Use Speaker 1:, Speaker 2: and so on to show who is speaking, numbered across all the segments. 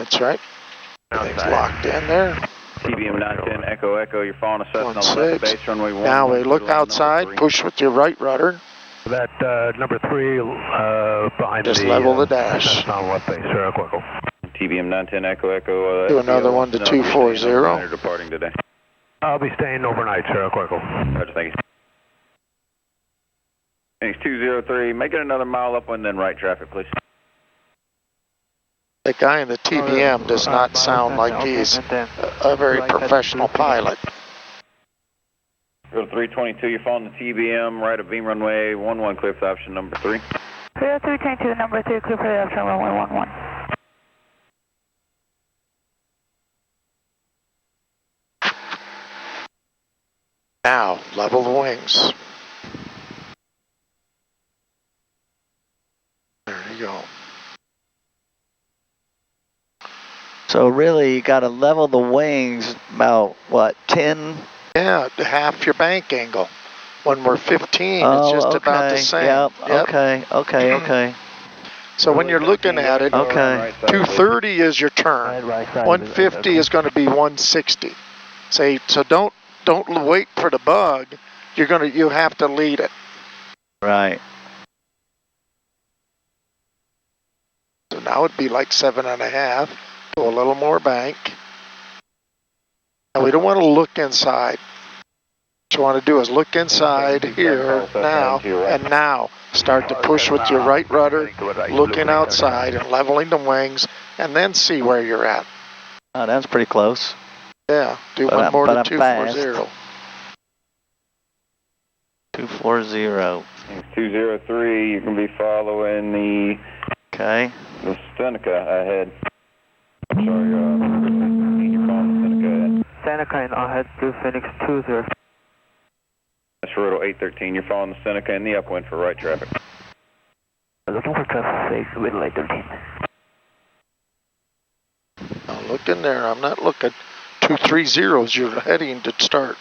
Speaker 1: That's right. Everything's locked in there.
Speaker 2: TBM 910 Echo Echo, you're following a Cessna
Speaker 1: 16.
Speaker 2: left base runway 1.
Speaker 1: Now we look outside, push with your right rudder.
Speaker 3: That number 3 behind
Speaker 1: just level the dash.
Speaker 3: Cessna left base, Sierra Echo.
Speaker 2: TBM 910 Echo Echo.
Speaker 1: Do another one to 240.
Speaker 2: Departing today.
Speaker 3: I'll be staying overnight, Sierra Echo.
Speaker 2: Roger, thank you. Phoenix 203, make it another mile upwind, then right traffic, please.
Speaker 1: The guy in the TBM does not sound like he's a very professional pilot.
Speaker 2: Go to 322, you're following the TBM, right of beam runway 11, clear for option number 3.
Speaker 4: 322, number 3, clear for the option runway 11.
Speaker 1: Now, level the wings. There you go.
Speaker 5: So really, you got to level the wings about, what, 10?
Speaker 1: Yeah, half your bank angle. When we're 15, it's just about the same.
Speaker 5: Yep. Okay.
Speaker 1: So when you're looking at it,
Speaker 5: okay.
Speaker 1: 230 is your turn. 150 is going to be 160. So don't wait for the bug. You have to lead it.
Speaker 5: Right.
Speaker 1: So now it'd be like 7.5. Go a little more bank. Now we don't want to look inside. What you want to do is look inside here now and now. Start to push with your right rudder, looking outside and leveling the wings, and then see where you're at.
Speaker 5: Oh, that's pretty close.
Speaker 1: Yeah, do one more to 240.
Speaker 5: 240.
Speaker 2: 203, you're going to be following the Seneca ahead. I'm sorry, you're following the Seneca ahead.
Speaker 4: Seneca in ahead, Blue Phoenix 20.
Speaker 2: That's Roto 813, you're following the Seneca in the upwind for right traffic.
Speaker 4: Looking for traffic 6 with light 13.
Speaker 1: Now look in there, I'm not looking. 230 is you're heading to start.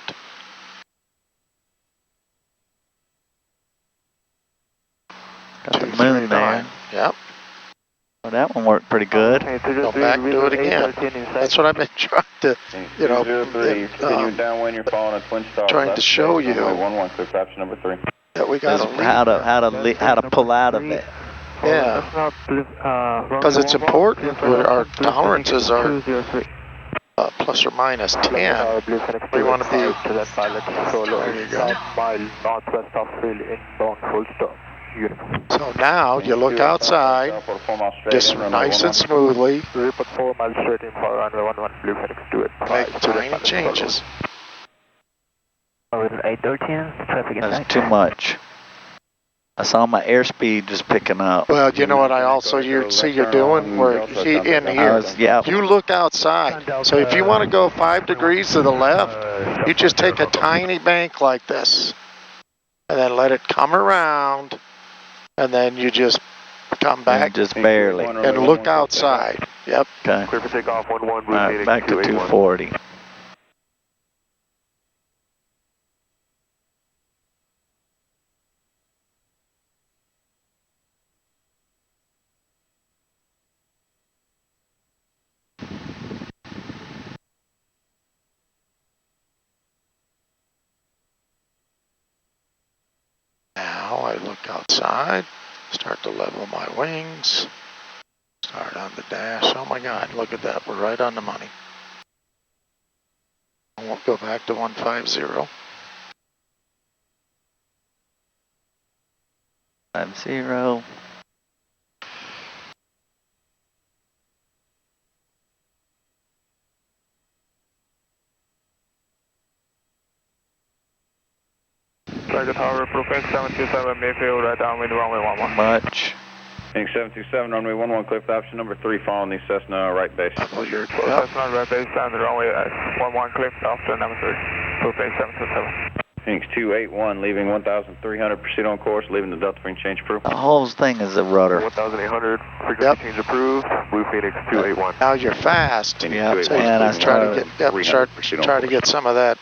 Speaker 5: Got the moon there.
Speaker 1: Yep.
Speaker 5: Well, that one worked pretty good.
Speaker 1: Go back, do it again. That's what I've been trying to,
Speaker 2: downwind, you're following a twin star.
Speaker 1: Trying to show you
Speaker 2: 11, clear for option number 3.
Speaker 1: that we got
Speaker 5: how to pull out of it.
Speaker 1: Yeah, because it's important. Our tolerances are plus or minus 10. We want to be. There you go. So now you look outside, just nice and smoothly. Make tiny changes.
Speaker 5: That's too much. I saw my airspeed just picking up.
Speaker 1: Well, you know what I also see you're doing? Where in here, you look outside. So if you want to go 5 degrees to the left, you just take a tiny bank like this, and then let it come around, and then you just come back.
Speaker 5: Just barely.
Speaker 1: And look outside. Yep.
Speaker 5: Okay.
Speaker 3: Clear for takeoff 11, Blue Phoenix
Speaker 5: back to 240.
Speaker 1: Now I look outside, start to level my wings, start on the dash. Oh my God, look at that. We're right on the money. I won't go back to 150.
Speaker 5: 50.
Speaker 3: Target tower, Propane 727, Mayfield, right downwind, runway 11.
Speaker 5: Much.
Speaker 2: Phoenix 727, runway 11, clear for option number 3, following the Cessna right base.
Speaker 3: Cessna right base, down the runway 11, clear for option number 3, Propane 727.
Speaker 2: Phoenix 281, leaving 1,300, proceed on course, leaving the Delta Spring change approved.
Speaker 5: The whole thing is a rudder.
Speaker 3: 1,800, frequency change approved, Blue Phoenix 281.
Speaker 1: Now you're fast.
Speaker 5: Yep,
Speaker 1: So
Speaker 5: and I
Speaker 1: try to get some of that.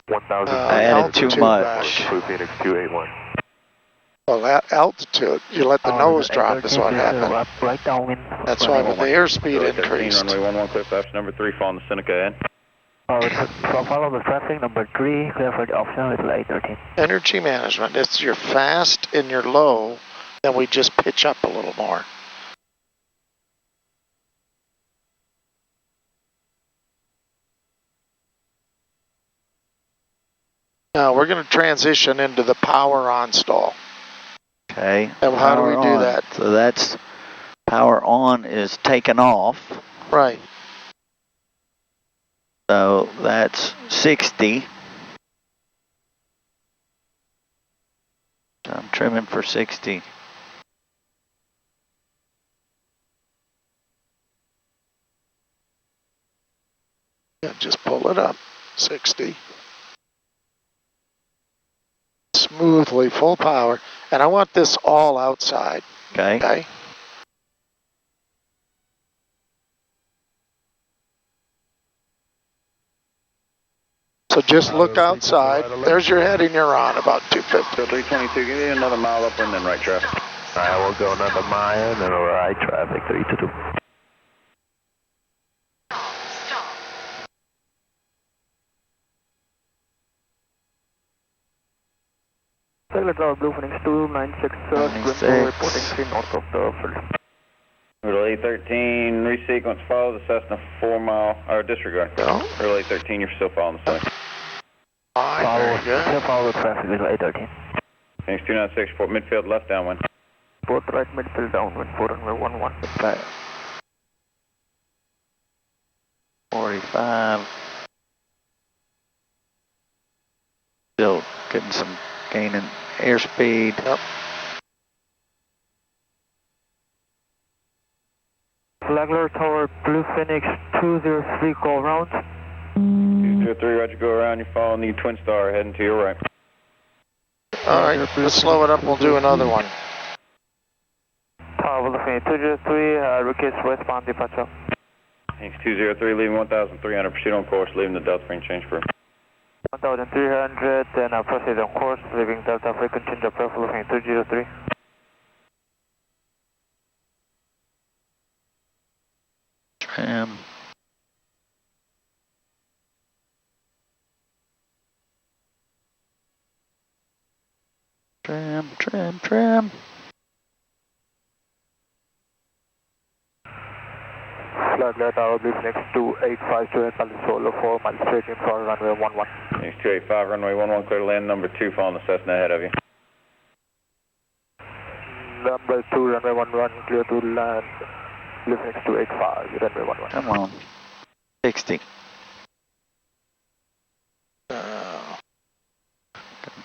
Speaker 3: 1,000.
Speaker 5: I added too much.
Speaker 3: Blue Phoenix 281.
Speaker 1: Well, at altitude, you let the nose drop is what happened.
Speaker 4: Right downwind.
Speaker 1: That's why the airspeed increased.
Speaker 2: Runway 11, clear for number 3, following the Seneca ahead.
Speaker 4: Follow the traffic, number 3, clear for the option with 813.
Speaker 1: Energy management, it's your fast and your low, then we just pitch up a little more. Now we're going to transition into the power on stall.
Speaker 5: Okay.
Speaker 1: And how do we do that?
Speaker 5: So that's power on is taken off.
Speaker 1: Right.
Speaker 5: So that's 60. I'm trimming for 60.
Speaker 1: Yeah, just pull it up. 60. Smoothly, full power. And I want this all outside.
Speaker 5: Okay.
Speaker 1: Okay. So just look outside. There's your heading, you're on about 250.
Speaker 2: So 322, give me another mile up and then right traffic.
Speaker 4: Alright, we'll go another mile and then right traffic 322. Tower Blue Phoenix 296, reporting 3 north of the field.
Speaker 2: Relay 13, resequence, follow the Cessna 4 mile, or disregard.
Speaker 1: No.
Speaker 2: Relay 13, you're still following the Seneca.
Speaker 1: Very good.
Speaker 4: Follow the traffic with 813.
Speaker 2: Phoenix 296, Fort midfield, left downwind.
Speaker 4: Port right midfield downwind, 411.
Speaker 5: 45. Still getting some gaining airspeed.
Speaker 1: Yep.
Speaker 4: Flagler Tower, Blue Phoenix 203, go around.
Speaker 2: 203, roger, go around, you're following the Twin Star, heading to your right.
Speaker 1: Alright, let's slow it up, we'll do another one.
Speaker 4: Tower Blue Phoenix 203, request westbound departure.
Speaker 2: Phoenix 203, leaving 1,300, proceed on course, leaving the Delta Free change for
Speaker 4: 1,300, then proceed on course, leaving Delta Free, continue to Blue Phoenix 203.
Speaker 5: Trim. Trim.
Speaker 4: Flagler Tower, Blue Phoenix 285, Solo 4 miles straight in for runway 11.
Speaker 2: Phoenix 285, runway 11, clear to land number 2, following the Cessna ahead of you.
Speaker 4: Number 2, runway 11, clear to land. Blue Phoenix 285, runway 11.
Speaker 5: Come on. 60.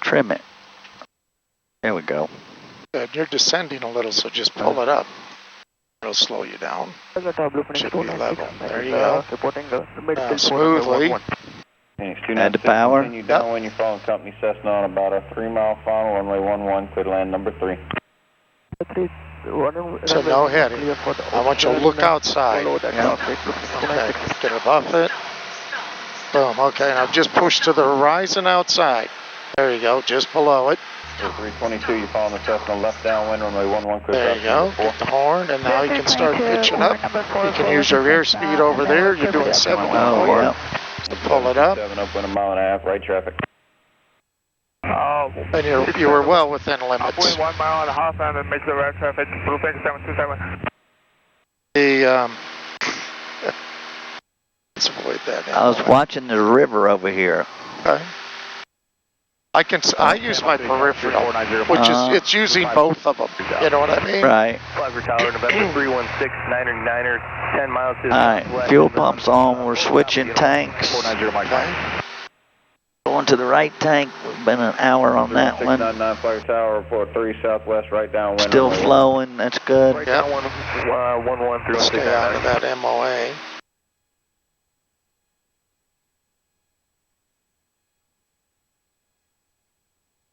Speaker 5: Trim it. There we go.
Speaker 1: Good, you're descending a little, so just pull it up. It'll slow you down. Should be level. There you go. Smoothly.
Speaker 2: Phoenix
Speaker 5: Add the power.
Speaker 2: Continue downwind, you're following company Cessna on about a 3 mile final, runway 11, clear to land number 3.
Speaker 1: So no heading. I want you to look outside. Okay, get above it. Boom, okay, now just push to the horizon outside. There you go, just below it.
Speaker 2: 322, you're following the Cessna left downwind, runway 11, clear
Speaker 1: There you go, get the horn, and now you can start pitching up. You can use your airspeed over there. You're doing 714.
Speaker 5: Oh, yeah.
Speaker 1: So pull it up.
Speaker 2: 7 upwind, a mile and a half, right traffic.
Speaker 1: And you were well within limits.
Speaker 3: Upwind 1 mile and a half and then make the right traffic, Blue Phoenix 727.
Speaker 1: Let's avoid that.
Speaker 5: I was watching the river over here.
Speaker 1: Okay. I use my peripheral, which is, it's using both of them. You know what I mean?
Speaker 5: Right.
Speaker 2: Flagler Tower, November 316, 9er, 10 miles to the
Speaker 5: Alright, fuel pump's on. We're switching tanks.
Speaker 2: 490 Mike.
Speaker 5: Going to the right tank. We've been an hour on that one.
Speaker 2: 699 Flagler Tower, report 3 southwest, right downwind.
Speaker 5: Still flowing. That's good.
Speaker 2: Right
Speaker 1: Yep.
Speaker 2: downwind, 113.
Speaker 1: Stay out of that MOA.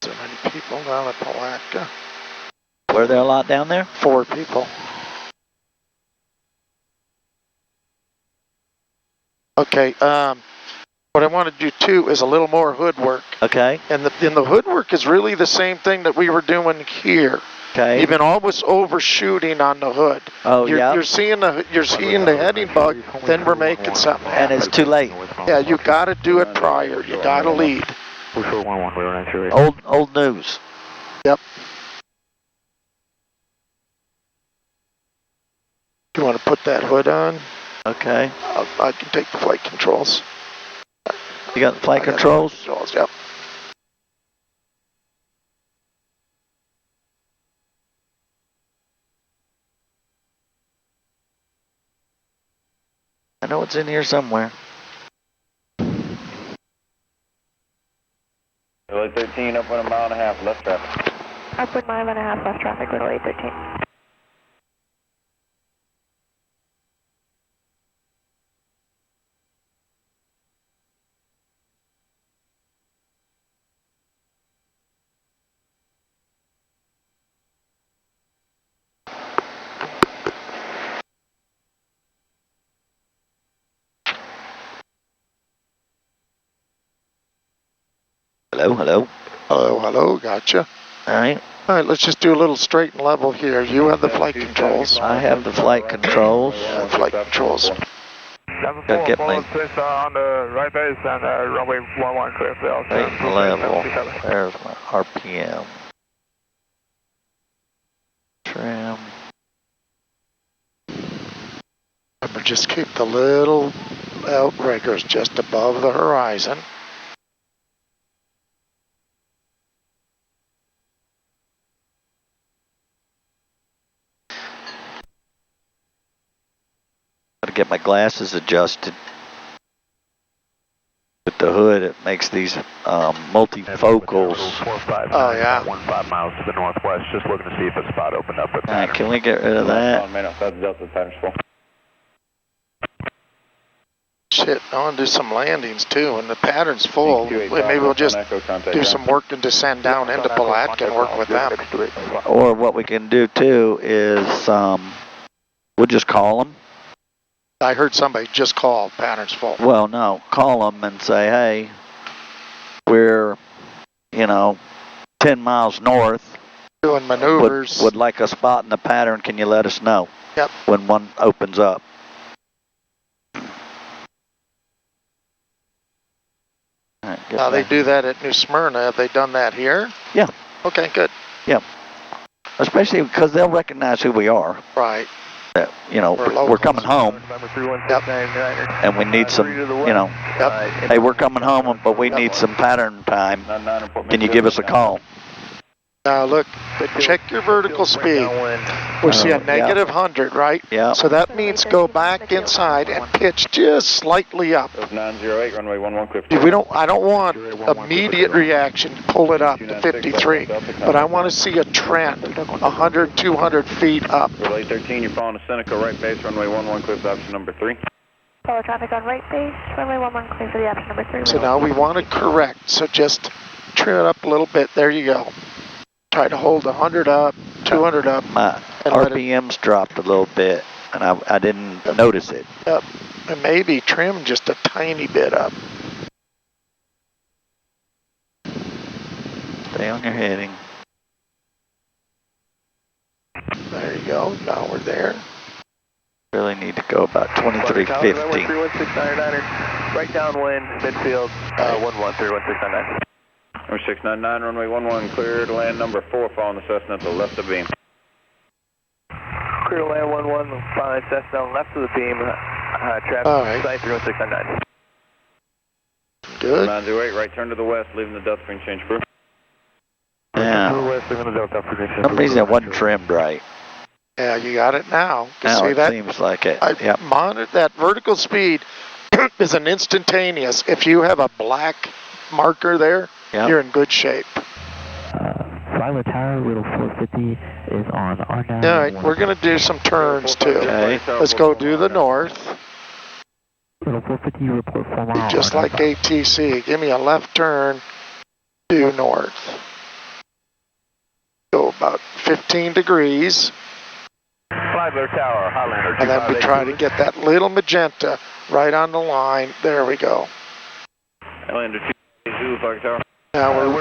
Speaker 1: So many people down at Palatka.
Speaker 5: Were there a lot down there?
Speaker 1: 4 people. Okay, What I want to do too is a little more hood work.
Speaker 5: Okay.
Speaker 1: And the hood work is really the same thing that we were doing here.
Speaker 5: Okay.
Speaker 1: You've been almost overshooting on the hood.
Speaker 5: Oh, yeah.
Speaker 1: You're seeing the heading bug, then we're making something happen.
Speaker 5: And it's too late.
Speaker 1: Yeah, you got to do it prior. You got to lead.
Speaker 5: Old news.
Speaker 1: Yep. You want to put that hood on?
Speaker 5: Okay.
Speaker 1: I can take the flight controls.
Speaker 5: You got the flight controls?
Speaker 1: Yep.
Speaker 5: I know it's in here somewhere.
Speaker 2: Middle 813, upwind 1.5 miles, left traffic.
Speaker 4: Upwind 1.5 miles, left traffic, middle 813.
Speaker 1: Hello, gotcha.
Speaker 5: All right,
Speaker 1: let's just do a little straight and level here. You have the flight controls.
Speaker 5: I have the flight controls.
Speaker 1: Flight controls.
Speaker 5: Gotta get my
Speaker 3: on the right base and runway 11 clear for the
Speaker 5: straight and level. There's my RPM. Trim.
Speaker 1: Remember, just keep the little outriggers just above the horizon.
Speaker 5: Gotta get my glasses adjusted. With the hood, it makes these multifocals.
Speaker 1: Oh, yeah.
Speaker 3: 15 miles to the northwest, just looking to see if a spot opened up.
Speaker 5: All right, can we get rid of that?
Speaker 1: Shit, I want to do some landings too, and the pattern's full. Maybe we'll just do some work and descend down into Palatka and work with them.
Speaker 5: Or what we can do too is we'll just call them.
Speaker 1: I heard somebody just call, pattern's full.
Speaker 5: Well, no, call them and say, hey, we're, 10 miles north.
Speaker 1: Doing maneuvers.
Speaker 5: Would like a spot in the pattern. Can you let us know?
Speaker 1: Yep.
Speaker 5: When one opens up. Right,
Speaker 1: now they do that at New Smyrna. Have they done that here?
Speaker 5: Yeah.
Speaker 1: Okay, good.
Speaker 5: Yeah. Especially because they'll recognize who we are.
Speaker 1: Right.
Speaker 5: That, we're coming home.
Speaker 1: Yep.
Speaker 5: And we need some,
Speaker 1: Yep.
Speaker 5: hey, we're coming home, but we need some pattern time. Can you give us a call?
Speaker 1: Now look, check your vertical speed. We see a negative 100, right?
Speaker 5: Yeah.
Speaker 1: So that means go back inside and pitch just slightly up.
Speaker 2: 908, runway 11 clear.
Speaker 1: I don't want immediate reaction, pull it up to 53, but I want to see a trend, 100, 200 feet up.
Speaker 2: Relay 13, you're following the Seneca right base, runway 11 clear for option number 3.
Speaker 4: Follow traffic on right base, runway 11 clear for the option number 3.
Speaker 1: So now we want to correct, so just trim it up a little bit. There you go. Try to hold 100 up, 200 up.
Speaker 5: My RPM's dropped a little bit, and I didn't notice it.
Speaker 1: Yep, and maybe trim just a tiny bit up.
Speaker 5: Stay on your heading.
Speaker 1: There you go, now we're there.
Speaker 5: Really need to go about 2350.
Speaker 4: 13169, right downwind, midfield, 1131699.
Speaker 2: Number 699, runway 11 clear to land number 4, following the Cessna to the left of the beam.
Speaker 4: Clear to land 11, following Cessna left of the beam, traffic,
Speaker 1: right.
Speaker 4: site 31699.
Speaker 1: Good.
Speaker 2: 908, right turn to the west, leaving the Delta Green change crew.
Speaker 5: Yeah. For some reason it wasn't trimmed right.
Speaker 1: Yeah, you got it now.
Speaker 5: Now
Speaker 1: see
Speaker 5: it
Speaker 1: that?
Speaker 5: seems like it.
Speaker 1: I
Speaker 5: Yep.
Speaker 1: monitored that vertical speed is an instantaneous. If you have a black marker there, you're in good shape.
Speaker 6: Flyway Tower, Little 450 is on R9.
Speaker 1: All right, we're going to do some turns too.
Speaker 5: Okay.
Speaker 1: Let's go do the north.
Speaker 6: Little 450, report 4 miles.
Speaker 1: Just like ATC. Give me a left turn due north. Go about 15 degrees.
Speaker 3: Flagler Tower, Highlander.
Speaker 1: And then we try to get that little magenta right on the line. There we go.
Speaker 2: Islander 2 Zulu, Fox Tower.
Speaker 1: Now we're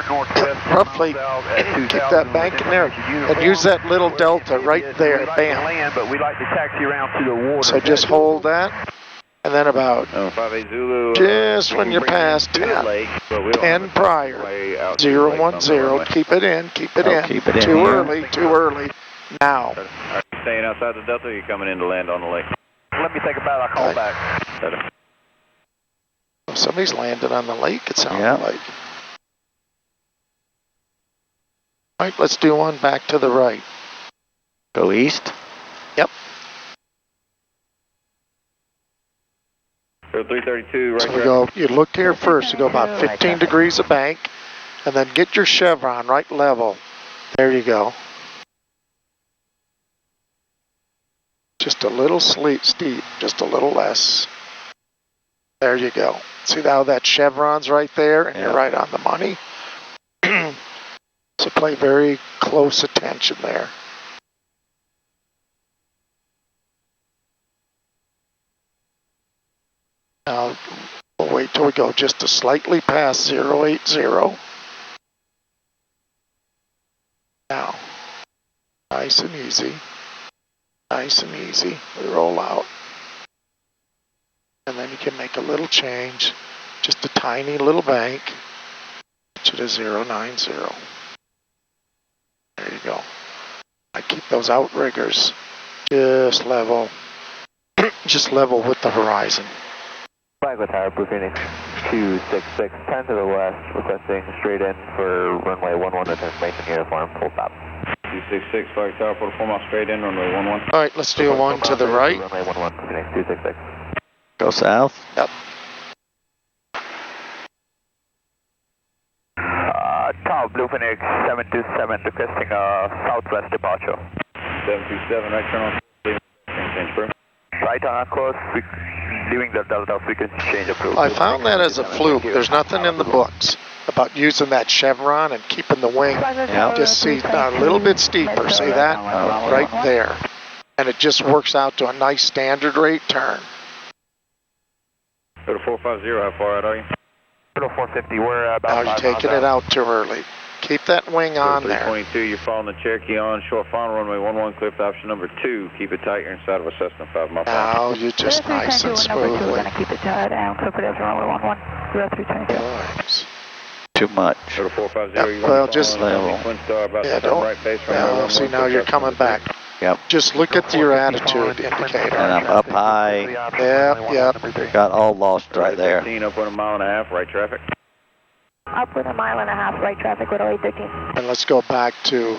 Speaker 1: roughly keep that bank in there and use that little delta right there, bam.
Speaker 4: But we'd like to taxi around to the water.
Speaker 1: So just hold that, and then about
Speaker 2: 58 Zulu,
Speaker 1: just when you're past 10 prior, 010, keep it in, keep it in.
Speaker 5: Keep it in
Speaker 1: too
Speaker 5: here.
Speaker 1: early, too early. Now.
Speaker 2: Are you staying outside the delta or are you coming in to land on the lake?
Speaker 4: Let me think about it, I'll call back.
Speaker 1: Somebody's landed on the lake, it sounds like. All right, let's do one back to the right.
Speaker 5: Go east?
Speaker 1: Yep.
Speaker 2: 0332, right.
Speaker 1: So we go, you look here first, you go about 15 degrees of bank, and then get your chevron right level. There you go. Just a little steep, just a little less. There you go. See how that chevron's right there, and you're right on the money? So pay very close attention there. Now, we'll wait till we go just a slightly past 080. Now, nice and easy. Nice and easy. We roll out. And then you can make a little change. Just a tiny little bank. Get you to 090. There you go. I keep those outriggers just level. Just level with the horizon.
Speaker 4: Flag with Tower, Blue Phoenix 266, 10 to the west, requesting straight in for runway 11 information uniform, full stop.
Speaker 2: 266, Flag Tower, put a 4 mile straight in, runway 11.
Speaker 1: All right, let's do one to the right.
Speaker 4: Runway 11, Phoenix 266.
Speaker 5: Go south?
Speaker 1: Yep.
Speaker 4: Tower, Blue Phoenix 727, requesting southwest departure.
Speaker 2: 727, right turn on. Change crew.
Speaker 4: Right on our course, leaving the delta frequency change approach.
Speaker 1: I found that as a fluke. There's nothing in the books about using that chevron and keeping the wing. Just see a little bit steeper. See that? Right there. And it just works out to a nice standard rate turn.
Speaker 2: Go to 450, how far out are you?
Speaker 4: Go to 450, we're about
Speaker 1: Now you're taking it out too early. Keep that wing on there.
Speaker 2: 322, you're following the Cherokee on short final runway 11, cliff option number 2. Keep it tight, you're inside of a Cessna 5 mile.
Speaker 1: Now you just nice and smoothly.
Speaker 7: We're going to keep it down, cliff it after runway 11, 0322.
Speaker 1: Nice.
Speaker 5: Too much.
Speaker 2: Go to 450,
Speaker 1: Yep, well, just
Speaker 5: level.
Speaker 2: Twin Star, about
Speaker 1: yeah, don't.
Speaker 2: right base,
Speaker 1: Yeah, see, now you're coming back.
Speaker 5: Yep.
Speaker 1: Just look at your attitude indicator.
Speaker 5: And I'm up high.
Speaker 1: Yep.
Speaker 5: Got all lost right there.
Speaker 2: 15, up 1 mile and a half, right traffic.
Speaker 7: Upwind 1.5 miles, right traffic, with 0813.
Speaker 1: And let's go back to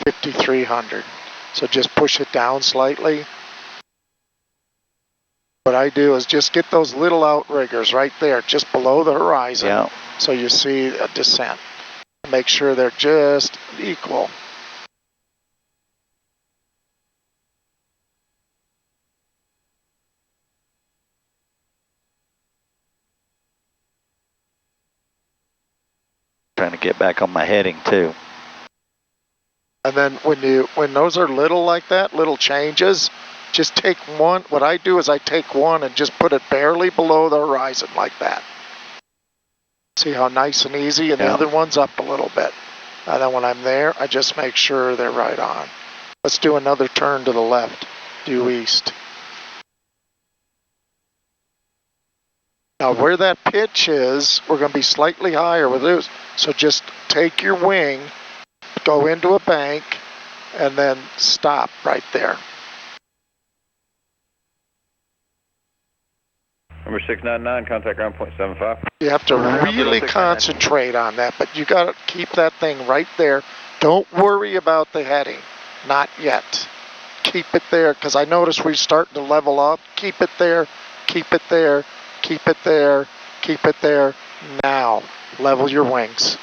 Speaker 1: 5300. So just push it down slightly. What I do is just get those little outriggers right there, just below the horizon.
Speaker 5: Yeah.
Speaker 1: So you see a descent. Make sure they're just equal.
Speaker 5: Trying to get back on my heading too.
Speaker 1: And then when those are little like that, little changes, just take one. What I do is I take one and just put it barely below the horizon like that. See how nice and easy, and the other one's up a little bit. And then when I'm there, I just make sure they're right on. Let's do another turn to the left, due east. Now where that pitch is, we're going to be slightly higher with this. So just take your wing, go into a bank, and then stop right there.
Speaker 2: Number 699, contact ground point 75.
Speaker 1: You have to really concentrate on that, but you got to keep that thing right there. Don't worry about the heading, not yet. Keep it there, because I notice we're starting to level up. Keep it there, keep it there, keep it there, keep it there. Now, level your wings.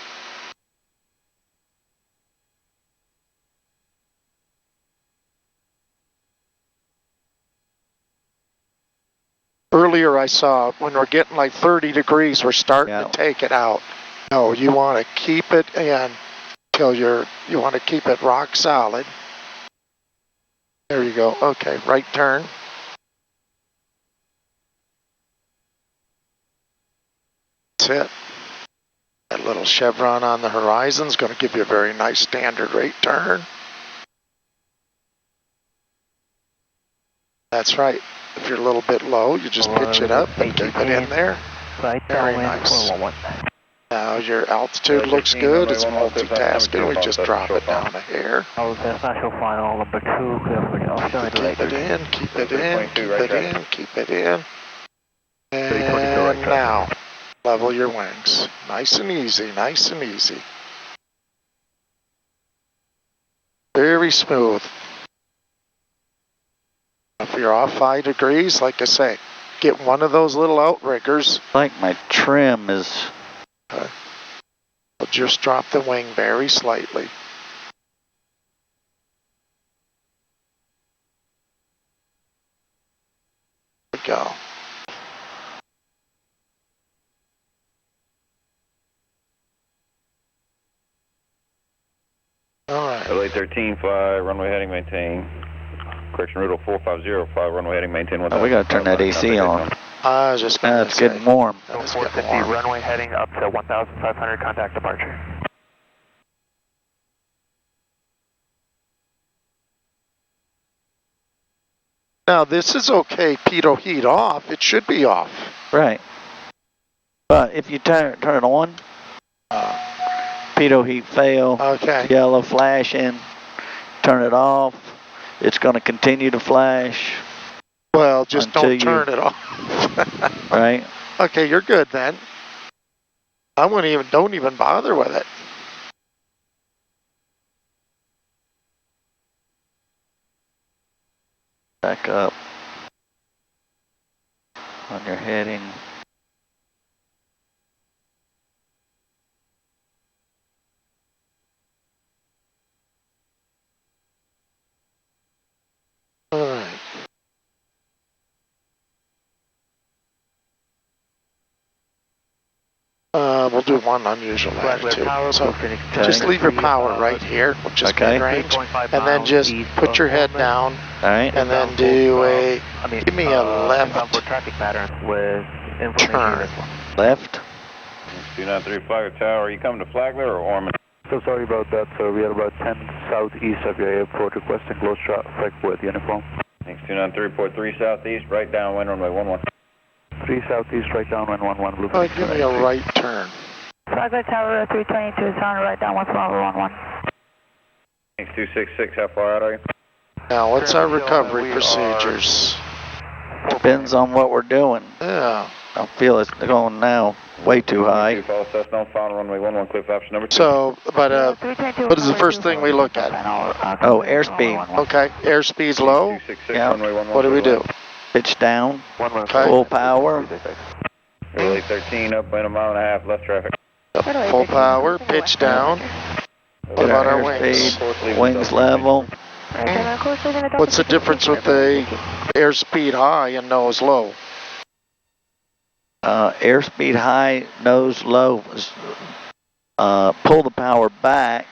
Speaker 1: Earlier I saw when we're getting like 30 degrees, we're starting to take it out. No, you want to keep it in till you want to keep it rock solid. There you go. Okay, right turn. That's it. That little chevron on the horizon is going to give you a very nice standard rate turn. That's right. If you're a little bit low, you just pitch it up and keep it in there.
Speaker 6: Right,
Speaker 1: very nice. Now your altitude looks good. It's multitasking. We just drop it down a hair.
Speaker 6: Final number 2,
Speaker 1: Keep it in, keep it in, keep it in, keep it in. And now, level your wings. Nice and easy, nice and easy. Very smooth. If you're off 5 degrees, like I say, get one of those little outriggers.
Speaker 5: Like my trim is...
Speaker 1: We'll just drop the wing very slightly. There we go. All right.
Speaker 2: LA 13, fly, runway heading, maintain. Correction, route 4505, runway heading, maintain 1000.
Speaker 5: Oh, we gotta turn that AC on.
Speaker 1: I was just gonna
Speaker 5: it's getting warm.
Speaker 3: 450, runway heading up to 1,500, contact departure.
Speaker 1: Now this is okay, pitot heat off. It should be off.
Speaker 5: Right. But if you turn it on, pitot heat fail,
Speaker 1: okay.
Speaker 5: Yellow flashing, turn it off, it's going to continue to flash.
Speaker 1: Well, just don't turn it off.
Speaker 5: Right.
Speaker 1: Okay, you're good then. I don't even bother with it.
Speaker 5: Back up on your heading.
Speaker 1: All right. We'll do one unusual attitude. So just leave your power right here, which is mid-range, and then just put your head down, and then do a, give me a left turn.
Speaker 5: Left?
Speaker 2: 2935 Tower, are you coming to Flagler or Ormond?
Speaker 4: So sorry about that, sir. We are about 10 southeast of your airport, requesting close traffic with uniform.
Speaker 2: Thanks, 293, report 3 southeast, right downwind, runway 11.
Speaker 4: 3 southeast, right downwind, 11, blue.
Speaker 1: Give me a right turn.
Speaker 7: Flagler Tower 322 is on right down 1111.
Speaker 2: Thanks, 266, how far out are you?
Speaker 1: Now, what's our recovery procedures?
Speaker 5: Depends on what we're doing.
Speaker 1: Yeah.
Speaker 5: I feel it's going now way too high.
Speaker 2: Follow Cessna, final runway 11, cliff option number 2.
Speaker 1: So, but what is the first thing we look at?
Speaker 5: Oh, airspeed.
Speaker 1: Okay, airspeed's low.
Speaker 5: Yeah.
Speaker 1: What do we do?
Speaker 5: Pitch down.
Speaker 1: Okay.
Speaker 5: Full power.
Speaker 2: LA 13, upwind 1.5 miles, left traffic.
Speaker 1: Full power, pitch down. What about our wings?
Speaker 5: Wings level.
Speaker 1: What's the difference with the airspeed high and nose low?
Speaker 5: Airspeed high, nose low. Pull the power back.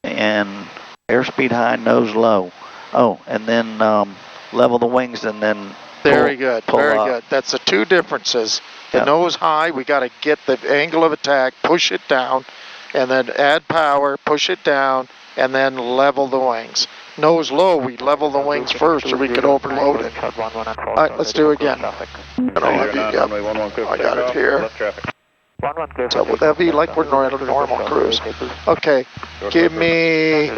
Speaker 5: And airspeed high, nose low. Oh, and then level the wings and then
Speaker 1: very good, very
Speaker 5: up.
Speaker 1: good. That's the two differences. The nose high, we got to get the angle of attack, push it down, and then add power, push it down, and then level the wings. Nose low, we level the wings first or we could overload it. All right, let's do it again. I got it here. So would that be like we're on a normal cruise? Okay, give me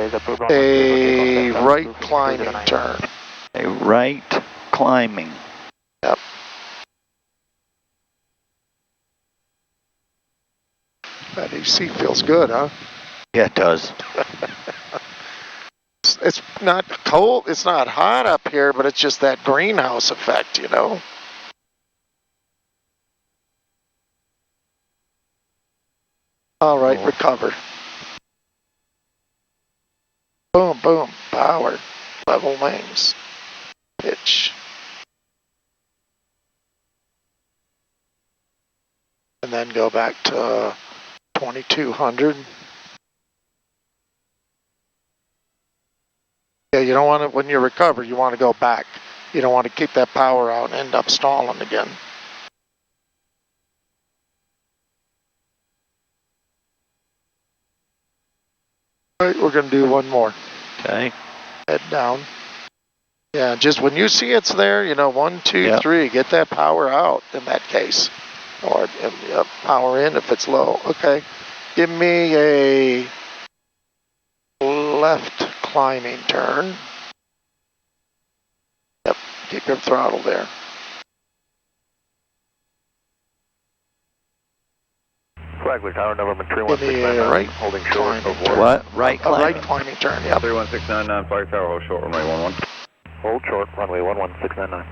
Speaker 1: a right climbing turn.
Speaker 5: A right climbing.
Speaker 1: Yep. That AC feels good, huh?
Speaker 5: Yeah, it does.
Speaker 1: It's not cold, it's not hot up here, but it's just that greenhouse effect, you know? All right, recover. Boom, boom, power, level wings, pitch. And then go back to 2200. Yeah, you don't want to, when you recover, you want to go back. You don't want to keep that power out and end up stalling again. All right, we're going to do one more.
Speaker 5: Okay.
Speaker 1: Head down. Yeah, just when you see it's there, you know, 1, 2, 3, get that power out in that case. Or power in if it's low. Okay. Give me a left climbing turn. Yep, keep your throttle there.
Speaker 4: Flagler Tower, November
Speaker 1: Give me a right
Speaker 4: holding short
Speaker 1: climbing
Speaker 4: of
Speaker 1: turn.
Speaker 5: What? Right
Speaker 1: A
Speaker 5: climbing?
Speaker 1: right climbing turn, yep.
Speaker 2: 31699, Flag Tower, hold short, runway 11.
Speaker 4: Hold short, runway 11699.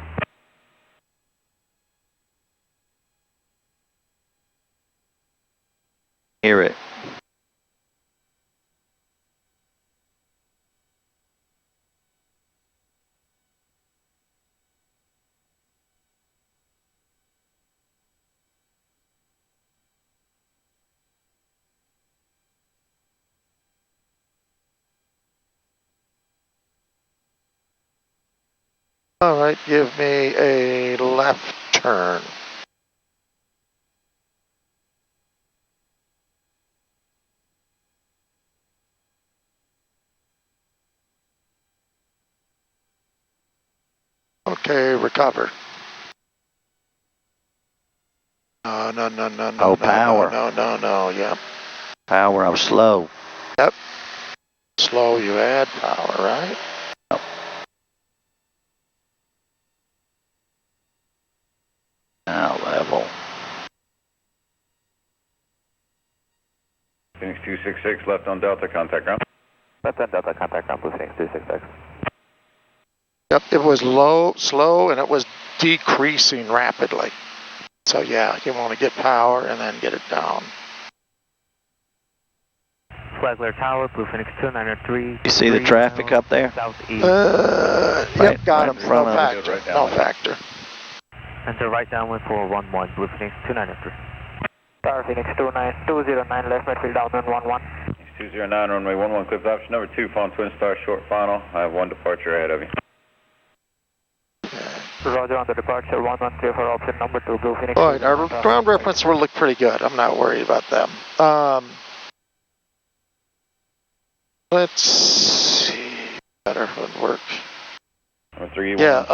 Speaker 5: Hear it.
Speaker 1: All right, give me a left turn. Okay, recover. No.
Speaker 5: Oh, power.
Speaker 1: No, yep.
Speaker 5: Power, I'm slow.
Speaker 1: Yep. Slow, you add power, right?
Speaker 5: Yep. Now level.
Speaker 2: Phoenix 266, left on Delta, contact ground.
Speaker 4: Left on Delta, contact ground, Blue Phoenix 266.
Speaker 1: Yep, it was low, slow, and it was decreasing rapidly. So yeah, you want to get power and then get it down.
Speaker 6: Flagler Tower, Blue Phoenix 293.
Speaker 5: You see the traffic up there?
Speaker 6: Southeast.
Speaker 1: Yep, got him.
Speaker 5: in front
Speaker 1: No
Speaker 5: of
Speaker 1: factor.
Speaker 2: us.
Speaker 1: No factor.
Speaker 6: Enter right downwind for 11, Blue Phoenix 293.
Speaker 7: Tower Phoenix 209, left midfield downwind 11.
Speaker 2: 209, runway 11, clip option number 2, Fawn Twin Star, short final. I have one departure ahead of you.
Speaker 7: Roger on the departure, 113 for option number 2, Blue Phoenix.
Speaker 1: All right, our ground reference will look pretty good. I'm not worried about them. Let's see. Better would work. Yeah,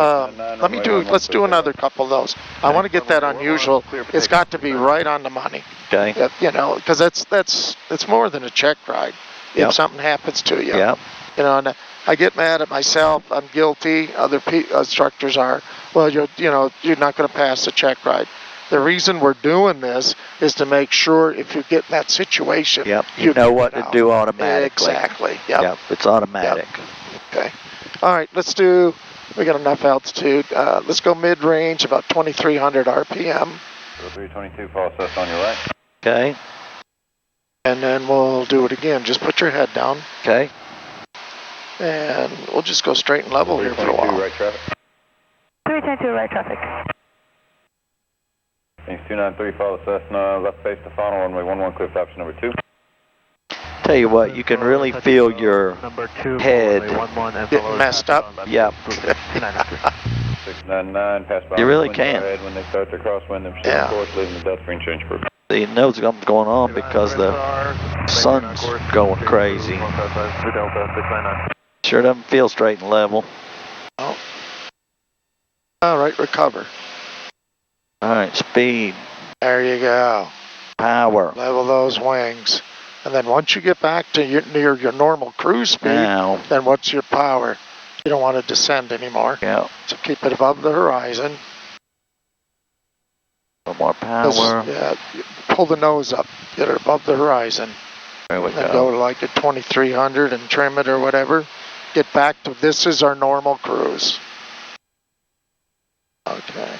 Speaker 1: let's do another couple of those. I want to get that unusual. It's got to be right on the money.
Speaker 5: Okay.
Speaker 1: You know, because it's more than a check ride if something happens to you.
Speaker 5: Yep.
Speaker 1: You know, and I get mad at myself. I'm guilty. Other instructors are. Well, you're not going to pass the check ride. The reason we're doing this is to make sure if you get in that situation,
Speaker 5: you know what to do automatically.
Speaker 1: Exactly. Yep.
Speaker 5: It's automatic.
Speaker 1: Yep. Okay. All right. We got enough altitude. Let's go mid-range, about 2,300 RPM.
Speaker 2: 322, false test on your right.
Speaker 5: Okay.
Speaker 1: And then we'll do it again. Just put your head down.
Speaker 5: Okay.
Speaker 1: And we'll just go straight and level here for a while.
Speaker 2: Right traffic.
Speaker 7: 322 right traffic.
Speaker 2: Phoenix 293, follow Cessna, left base to final, runway 11, clip option number 2.
Speaker 5: Tell you what, you can really feel your head
Speaker 1: getting messed up.
Speaker 5: Yep.
Speaker 2: 699, pass by.
Speaker 5: You really can.
Speaker 2: When they start their crosswind, they're of course leaving the Delta Green change group.
Speaker 5: You know something's going on because the sun's going crazy. Sure doesn't feel straight and level.
Speaker 1: Oh. All right, recover.
Speaker 5: All right, speed.
Speaker 1: There you go.
Speaker 5: Power.
Speaker 1: Level those wings. And then once you get back to near your normal cruise speed, then what's your power? You don't want to descend anymore.
Speaker 5: Yeah.
Speaker 1: So keep it above the horizon.
Speaker 5: A little more power.
Speaker 1: Yeah, pull the nose up. Get it above the horizon.
Speaker 5: There we
Speaker 1: go. Then go to like a 2,300 and trim it or whatever. Get back to this is our normal cruise. Okay.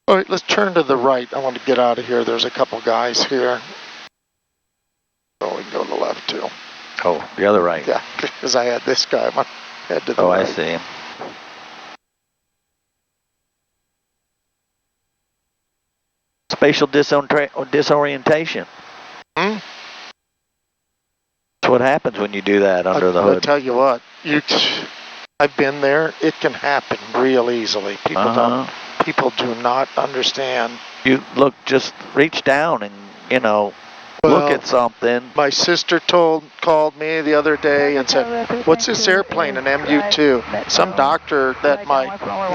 Speaker 1: All right, let's turn to the right. I want to get out of here. There's a couple guys here. So we can go to the left too.
Speaker 5: Oh, the other right.
Speaker 1: Yeah, because I had this guy. I head to the right.
Speaker 5: I see him. Spatial disorientation. That's what happens when you do that under the hood.
Speaker 1: I'll tell you what, I've been there. It can happen real easily. People do not understand.
Speaker 5: You look, just reach down and you know, look at something.
Speaker 1: My sister called me the other day and said, what's this airplane, an MU-2? Some doctor that my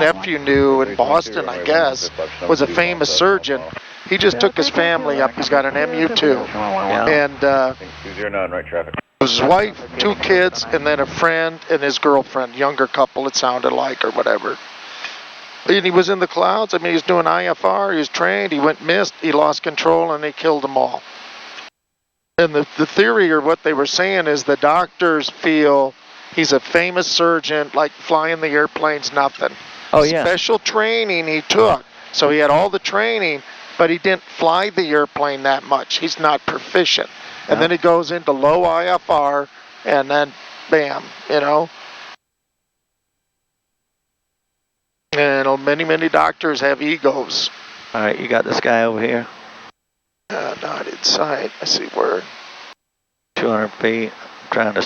Speaker 1: nephew knew in Boston, I guess, was a famous surgeon. He just took his family up. He's got an MU-2.
Speaker 5: Yeah.
Speaker 1: And
Speaker 2: 209 right traffic.
Speaker 1: his wife, 2 kids, and then a friend and his girlfriend, younger couple it sounded like or whatever. And he was in the clouds. I mean, he was doing IFR, he was trained, he missed, he lost control, and they killed them all. And the theory or what they were saying is the doctors feel he's a famous surgeon, like flying the airplane's nothing.
Speaker 5: Oh, yeah.
Speaker 1: Special training he took. So he had all the training, but he didn't fly the airplane that much. He's not proficient. And then he goes into low IFR, and then bam, you know. And many, many doctors have egos.
Speaker 5: All right, you got this guy over here.
Speaker 1: Not inside. I see where.
Speaker 5: 200 feet. I'm trying to